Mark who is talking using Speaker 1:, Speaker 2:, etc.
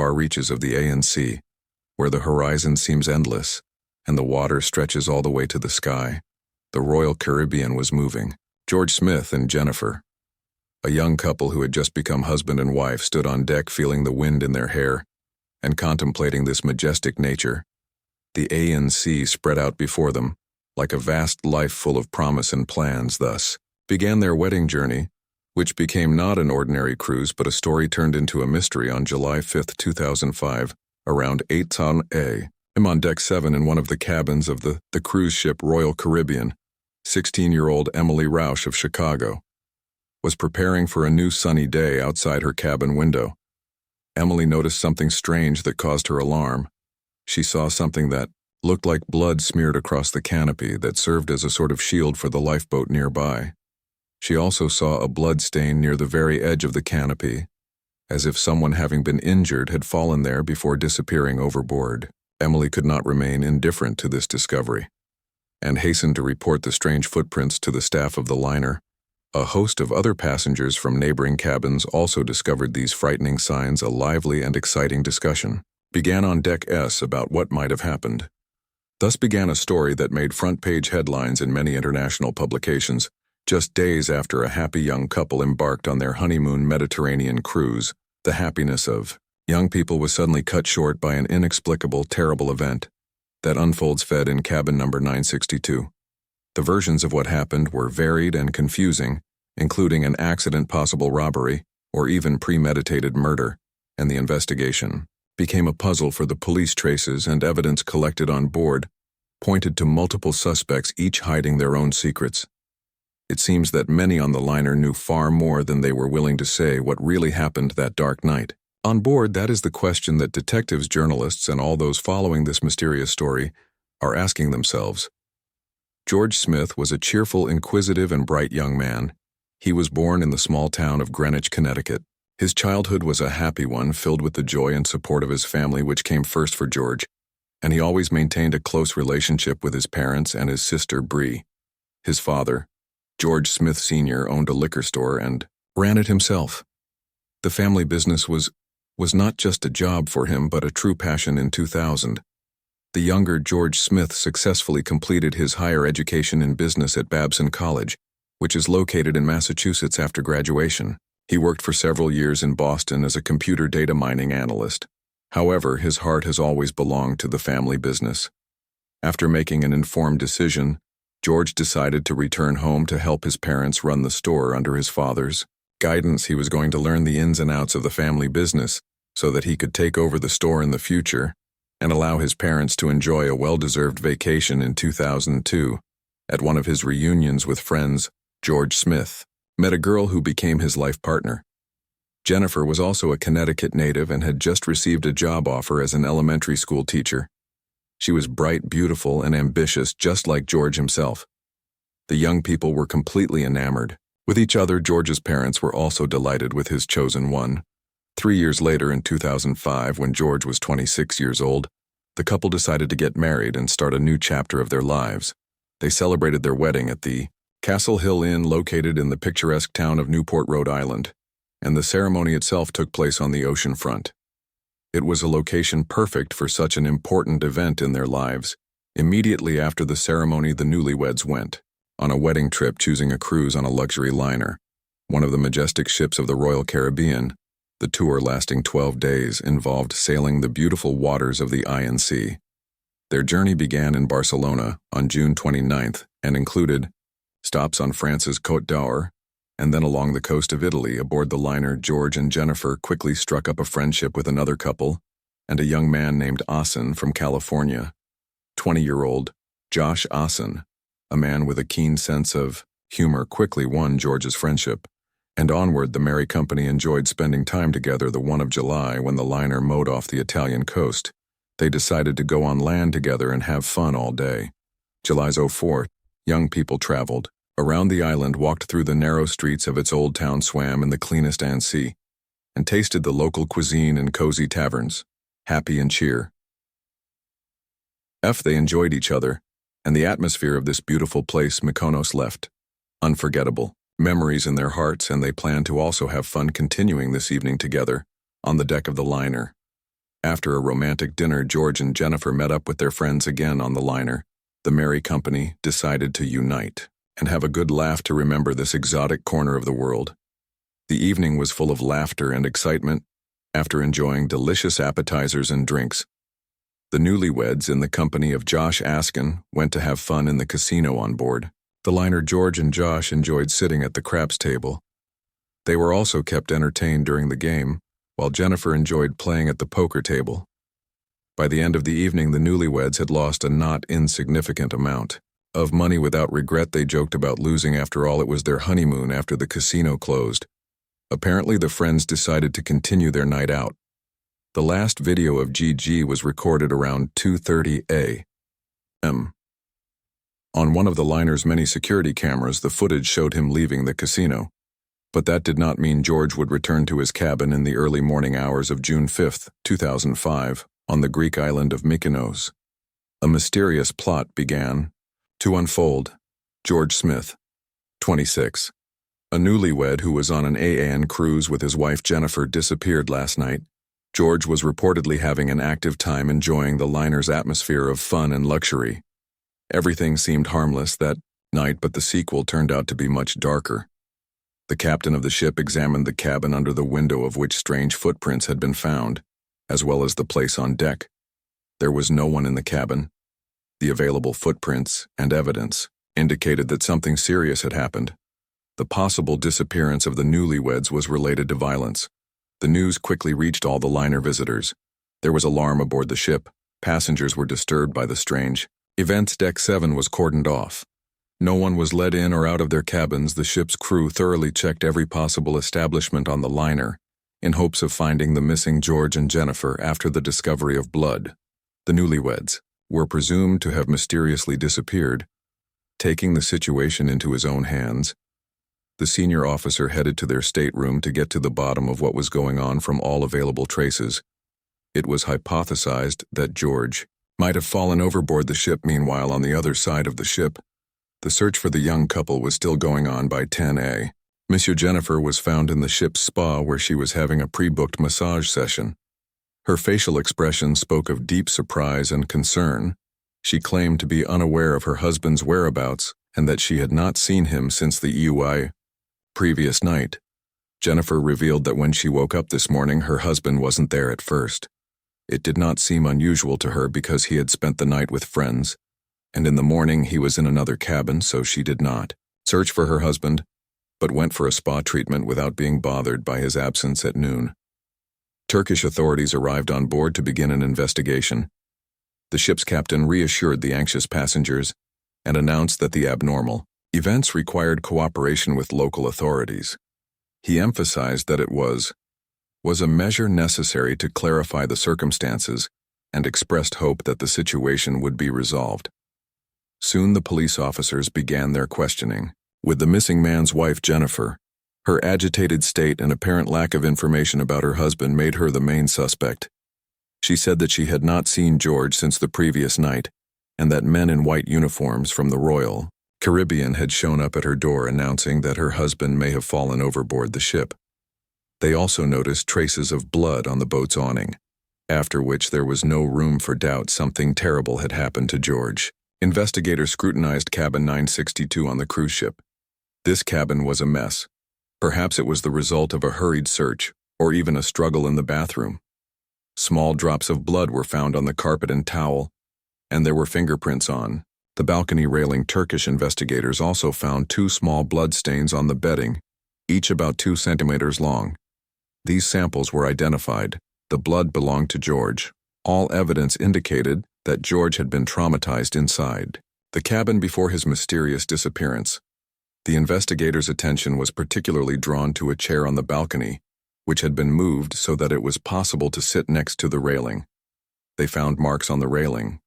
Speaker 1: far reaches of the Aegean Sea, where the horizon seems endless, and the water stretches all the way to the sky, the Royal Caribbean was moving. George Smith and Jennifer, a young couple who had just become husband and wife, stood on deck feeling the wind in their hair and contemplating this majestic nature. The Aegean Sea spread out before them, like a vast life full of promise and plans. Thus began their wedding journey, which became not an ordinary cruise but a story turned into a mystery. On July 5, 2005, around 8 a.m. on Deck 7 in one of the cabins of the cruise ship Royal Caribbean, 16-year-old Emily Rausch of Chicago was preparing for a new sunny day outside her cabin window. Emily noticed something strange that caused her alarm. She saw something that looked like blood smeared across the canopy that served as a sort of shield for the lifeboat nearby. She also saw a blood stain near the very edge of the canopy, as if someone having been injured had fallen there before disappearing overboard. Emily could not remain indifferent to this discovery, and hastened to report the strange footprints to the staff of the liner. A host of other passengers from neighboring cabins also discovered these frightening signs. A lively and exciting discussion began on Deck S about what might have happened. Thus began a story that made front-page headlines in many international publications, just days after a happy young couple embarked on their honeymoon Mediterranean cruise. The happiness of young people was suddenly cut short by an inexplicable, terrible event that unfolds fed in cabin number 962. The versions of what happened were varied and confusing, including an accident, possible robbery, or even premeditated murder, and the investigation became a puzzle for the police. Traces and evidence collected on board pointed to multiple suspects, each hiding their own secrets. It seems that many on the liner knew far more than they were willing to say what really happened that dark night. On board, that is the question that detectives, journalists, and all those following this mysterious story are asking themselves. George Smith was a cheerful, inquisitive, and bright young man. He was born in the small town of Greenwich, Connecticut. His childhood was a happy one, filled with the joy and support of his family, which came first for George, and he always maintained a close relationship with his parents and his sister, Bree. His father, George Smith Sr., owned a liquor store and ran it himself. The family business was not just a job for him but a true passion. In 2000, the younger George Smith successfully completed his higher education in business at Babson College, which is located in Massachusetts. After graduation, he worked for several years in Boston as a computer data mining analyst. However, his heart has always belonged to the family business. After making an informed decision, George decided to return home to help his parents run the store. Under his father's guidance, he was going to learn the ins and outs of the family business so that he could take over the store in the future and allow his parents to enjoy a well-deserved vacation. In 2002, at one of his reunions with friends, George Smith met a girl who became his life partner. Jennifer was also a Connecticut native and had just received a job offer as an elementary school teacher. She was bright, beautiful, and ambitious, just like George himself. The young people were completely enamored with each other. George's parents were also delighted with his chosen one. 3 years later, in 2005, when George was 26 years old, the couple decided to get married and start a new chapter of their lives. They celebrated their wedding at the Castle Hill Inn, located in the picturesque town of Newport, Rhode Island, and the ceremony itself took place on the ocean front. It was a location perfect for such an important event in their lives. Immediately after the ceremony, the newlyweds went on a wedding trip, choosing a cruise on a luxury liner, one of the majestic ships of the Royal Caribbean. The tour, lasting 12 days, involved sailing the beautiful waters of the Aegean Sea. Their journey began in Barcelona on June 29th and included stops on France's Côte d'Or, and then along the coast of Italy. Aboard the liner, George and Jennifer quickly struck up a friendship with another couple and a young man named Asen from California. 20-year-old Josh Asen, a man with a keen sense of humor, quickly won George's friendship, and onward the merry company enjoyed spending time together. The 1 of July, when the liner mowed off the Italian coast, they decided to go on land together and have fun all day. July's 04, young people traveled around the island, walked through the narrow streets of its old town, swam in the cleanest Aegean Sea, and tasted the local cuisine in cozy taverns, happy and cheer. They enjoyed each other, and the atmosphere of this beautiful place Mykonos left unforgettable memories in their hearts, and they plan to also have fun continuing this evening together on the deck of the liner. After a romantic dinner, George and Jennifer met up with their friends again on the liner. The merry company decided to unite and have a good laugh to remember this exotic corner of the world. The evening was full of laughter and excitement. After enjoying delicious appetizers and drinks, the newlyweds, in the company of Josh Askin, went to have fun in the casino on board. The liner George and Josh enjoyed sitting at the craps table. They were also kept entertained during the game, while Jennifer enjoyed playing at the poker table. By the end of the evening, the newlyweds had lost a not insignificant amount of money. Without regret, they joked about losing. After all, it was their honeymoon after the casino closed. Apparently, the friends decided to continue their night out. The last video of Gigi was recorded around 2:30 a.m. On one of the liner's many security cameras, the footage showed him leaving the casino. But that did not mean George would return to his cabin in the early morning hours of June 5, 2005, on the Greek island of Mykonos. A mysterious plot began to unfold. George Smith, 26, a newlywed who was on an Aegean cruise with his wife Jennifer, disappeared last night. George was reportedly having an active time enjoying the liner's atmosphere of fun and luxury. Everything seemed harmless that night, but the sequel turned out to be much darker. The captain of the ship examined the cabin, under the window of which strange footprints had been found, as well as the place on deck. There was no one in the cabin. The available footprints and evidence indicated that something serious had happened. The possible disappearance of the newlyweds was related to violence. The news quickly reached all the liner visitors. There was alarm aboard the ship. Passengers were disturbed by the strange events. Deck 7 was cordoned off. No one was let in or out of their cabins. The ship's crew thoroughly checked every possible establishment on the liner in hopes of finding the missing George and Jennifer. After the discovery of blood, the newlyweds were presumed to have mysteriously disappeared. Taking the situation into his own hands, the senior officer headed to their stateroom to get to the bottom of what was going on. From all available traces, it was hypothesized that George might have fallen overboard the ship. Meanwhile, on the other side of the ship, the search for the young couple was still going on. By 10 a.m., Monsieur Jennifer was found in the ship's spa, where she was having a pre-booked massage session. Her facial expression spoke of deep surprise and concern. She claimed to be unaware of her husband's whereabouts and that she had not seen him since the previous night. Jennifer revealed that when she woke up this morning, her husband wasn't there at first. It did not seem unusual to her because he had spent the night with friends, and in the morning he was in another cabin, so she did not search for her husband, but went for a spa treatment without being bothered by his absence at noon. Turkish authorities arrived on board to begin an investigation. The ship's captain reassured the anxious passengers and announced that the abnormal events required cooperation with local authorities. He emphasized that it was a measure necessary to clarify the circumstances and expressed hope that the situation would be resolved. Soon the police officers began their questioning. With the missing man's wife Jennifer, her agitated state and apparent lack of information about her husband made her the main suspect. She said that she had not seen George since the previous night, and that men in white uniforms from the Royal Caribbean had shown up at her door announcing that her husband may have fallen overboard the ship. They also noticed traces of blood on the boat's awning, after which there was no room for doubt something terrible had happened to George. Investigators scrutinized cabin 962 on the cruise ship. This cabin was a mess. Perhaps it was the result of a hurried search, or even a struggle in the bathroom. Small drops of blood were found on the carpet and towel, and there were fingerprints on the balcony railing. Turkish investigators also found 2 small blood stains on the bedding, each about 2 centimeters long. These samples were identified. The blood belonged to George. All evidence indicated that George had been traumatized inside the cabin before his mysterious disappearance. The investigators' attention was particularly drawn to a chair on the balcony, which had been moved so that it was possible to sit next to the railing. They found marks on the railing,